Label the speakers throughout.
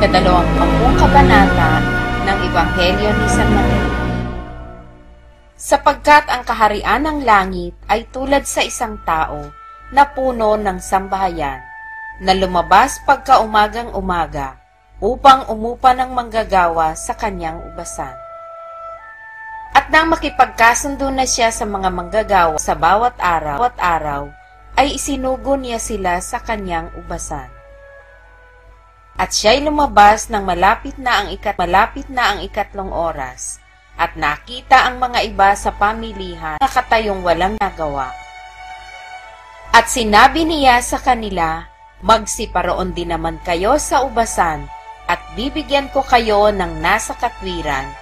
Speaker 1: Ikadalawampung kabanata ng Ebanghelyo ni San Mateo. Sapagkat ang kaharian ng langit ay tulad sa isang tao na puno ng sambahayan, na lumabas pagka-umagang-umaga upang umupa ng manggagawa sa kanyang ubasan. At nang makipagkasundo na siya sa mga manggagawa sa bawat araw, ay isinugo niya sila sa kanyang ubasan. At siya'y lumabas nang malapit na ang ikatlong oras, at nakita ang mga iba sa pamilihan na katayong walang nagawa. At sinabi niya sa kanila, magsiparoon din naman kayo sa ubasan, at bibigyan ko kayo ng nasa katwiran,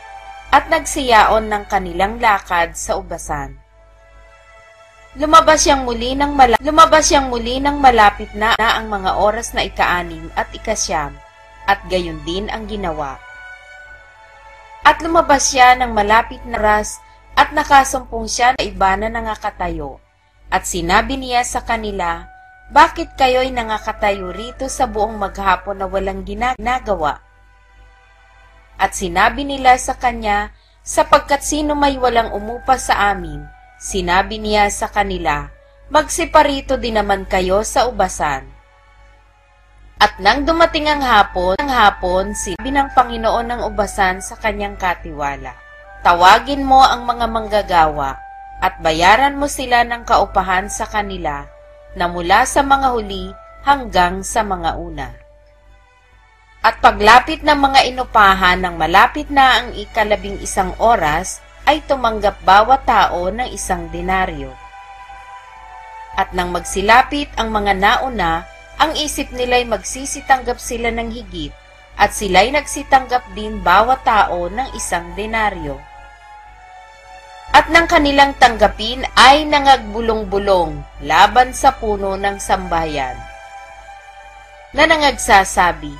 Speaker 1: at nagsiyaon ng kanilang lakad sa ubasan. Lumabas siyang muli ng malapit na ang mga oras na ika-6 at ika-9, at gayon din ang ginawa. At lumabas siya ng malapit na oras, at nakasumpong siya na iba na nangakatayo. At sinabi niya sa kanila, bakit kayo'y nangakatayo rito sa buong maghapon na walang ginagawa? At sinabi nila sa kanya, sapagkat sino may walang umupa sa amin, sinabi niya sa kanila, magsiparito din naman kayo sa ubasan. At nang dumating ang hapon, sinabi ng Panginoon ng ubasan sa kanyang katiwala, tawagin mo ang mga manggagawa, at bayaran mo sila ng kaupahan sa kanila, na mula sa mga huli hanggang sa mga una. At paglapit ng mga inupahan ng malapit na ang ika-11 oras, ay tumanggap bawat tao ng 1 denaryo. At nang magsilapit ang mga nauna, ang isip nila'y magsisitanggap sila ng higit, at sila'y nagsitanggap din bawat tao ng 1 denaryo. At nang kanilang tanggapin ay nangagbulong-bulong laban sa puno ng sambahayan, na nangagsasabi,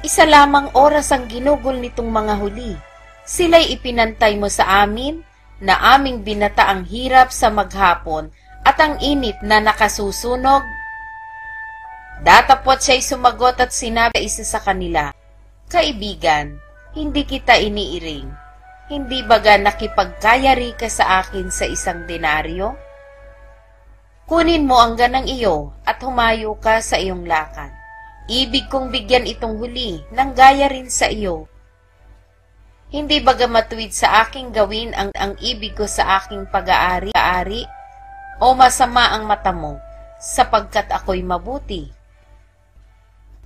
Speaker 1: isa lamang oras ang ginugol nitong mga huli. Sila'y ipinantay mo sa amin, na aming binata ang hirap sa maghapon at ang init na nakasusunog. Datapot siya'y sumagot at sinabi isa sa kanila, kaibigan, hindi kita iniiring. Hindi baga nakipagkayari ka sa akin sa 1 denaryo? Kunin mo ang ganang iyo at humayo ka sa iyong lakad. Ibig kong bigyan itong huli nang gaya rin sa iyo. Hindi baga matuwid sa aking gawin ang ibig ko sa aking pag-aari, o masama ang mata mo, sapagkat ako'y mabuti?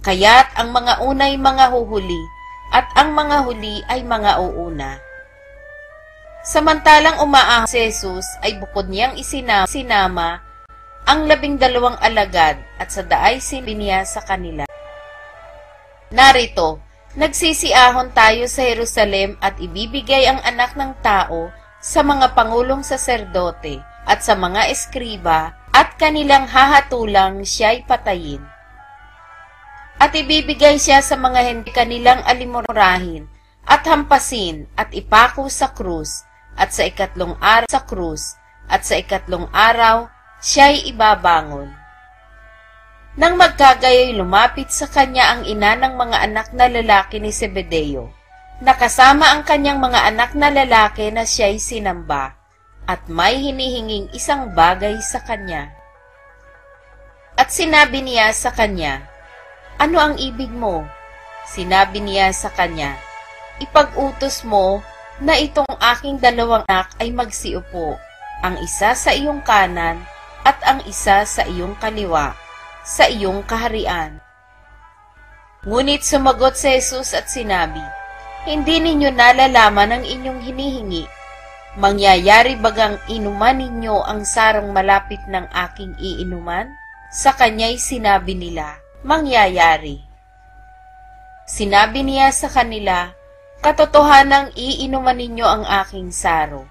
Speaker 1: Kaya't ang mga una'y mga huhuli, at ang mga huli ay mga uuna. Samantalang umaahon si Jesus, ay bukod niyang isinama ang 12 alagad, at sa daay sinabi niya sa kanila, narito, nagsisiahon tayo sa Jerusalem at ibibigay ang anak ng tao sa mga pangulong saserdote at sa mga eskriba at kanilang hahatulang siya'y patayin. At ibibigay siya sa mga hindi kanilang alimurahin at hampasin at ipako sa krus at sa ikatlong araw siya'y ibabangon. Nang magkagayoy lumapit sa kanya ang ina ng mga anak na lalaki ni Zebedeo, nakasama ang kanyang mga anak na lalaki na siya'y sinamba, at may hinihinging isang bagay sa kanya. At sinabi niya sa kanya, ano ang ibig mo? Sinabi niya sa kanya, ipag-utos mo na itong aking 2 anak ay magsiupo, ang isa sa iyong kanan at ang isa sa iyong kaliwa, sa iyong kaharian. Ngunit sumagot si Jesus at sinabi, hindi ninyo nalalaman ang inyong hinihingi. Mangyayari bagang inuman ninyo ang sarong malapit ng aking iinuman? Sa kanya'y sinabi nila, mangyayari. Sinabi niya sa kanila, katotohanang iinuman ninyo ang aking saro.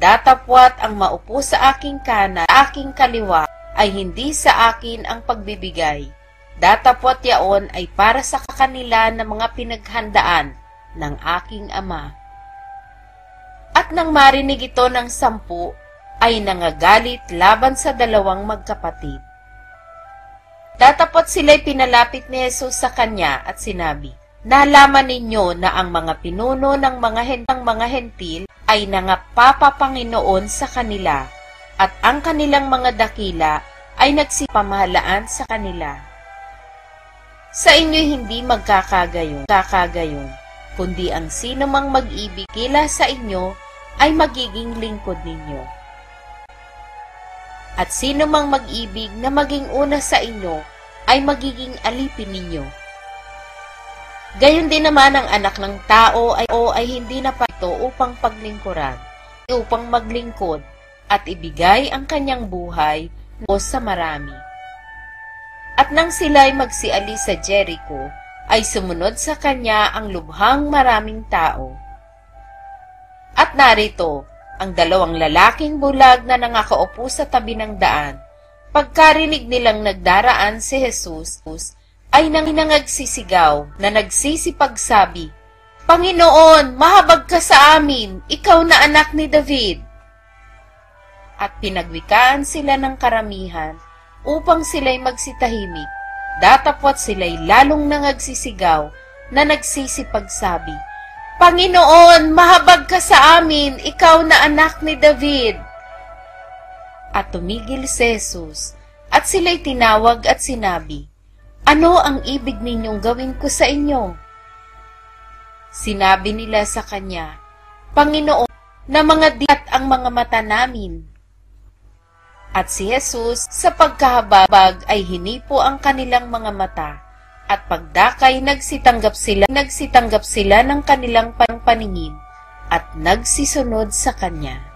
Speaker 1: Datapwat ang maupo sa aking kanan, sa aking kaliwa, ay hindi sa akin ang pagbibigay. Datapwat yaon ay para sa kanila na mga pinaghandaan ng aking ama. At nang marinig ito ng 10, ay nangagalit laban sa 2 magkapatid. Datapot sila'y pinalapit ni Jesus sa kanya at sinabi, Nalaman ninyo na ang mga pinuno ng mga hentil ay nangapapapanginoon sa kanila, at ang kanilang mga dakila ay nagsipamahalaan sa kanila. Sa inyo hindi magkakagayon, kundi ang sino mang mag-ibig kila sa inyo ay magiging lingkod ninyo. At sino mang mag-ibig na maging una sa inyo ay magiging alipin ninyo. Gayon din naman ang anak ng tao ay hindi naparito upang paglingkuran, upang maglingkod at ibigay ang kanyang buhay o sa marami. At nang sila'y magsiali sa Jericho, ay sumunod sa kanya ang lubhang maraming tao. At narito, ang dalawang lalaking bulag na nangakaupo sa tabi ng daan. Pagkarinig nilang nagdaraan si Jesus, ay nanginangagsisigaw na nagsisipagsabi, "Panginoon, mahabag ka sa amin, ikaw na anak ni David." At pinagwikaan sila ng karamihan upang sila'y magsitahimik. Datapwat sila'y lalong nangagsisigaw na nagsisipagsabi, "Panginoon, mahabag ka sa amin, ikaw na anak ni David." At tumigil si Jesus, at sila'y tinawag at sinabi, "Ano ang ibig ninyong gawin ko sa inyo?" Sinabi nila sa kanya, "Panginoon, na mga dilat ang mga mata namin." At si Jesus, sa pagkahabag ay hinipo ang kanilang mga mata, at pagdakay nagsitanggap sila ng kanilang paningin, at nagsisunod sa kanya.